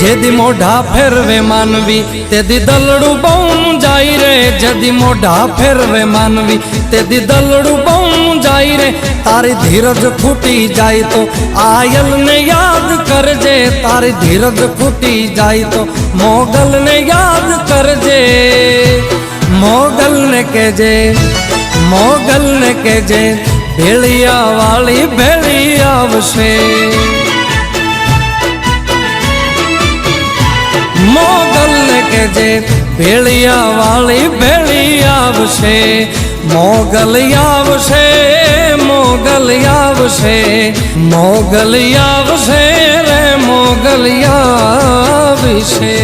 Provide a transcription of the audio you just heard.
જેદી મોઢા ફેરવે માનવી તેદી દલડું બહુ જાય રે, જેદી મોઢા ફેરવે માનવી તેદી દલડું બહુ જાય રે। તારી ધીરજ ખૂટી જાય તો આયલને યાદ કરજે, તારી ધીરજ ખૂટી જાય તો મોગલને યાદ કરજે। મોગલને કહેજે, મોગલને કહેજે ભેળિયા વાળી ભેળી આવશે। મોગલને કહેજે ભેળિયા વાળી ભેળી આવશે। મોગલ આવશે, મોગલ આવશે, મોગલ આવશે રે મોગલ આવશે।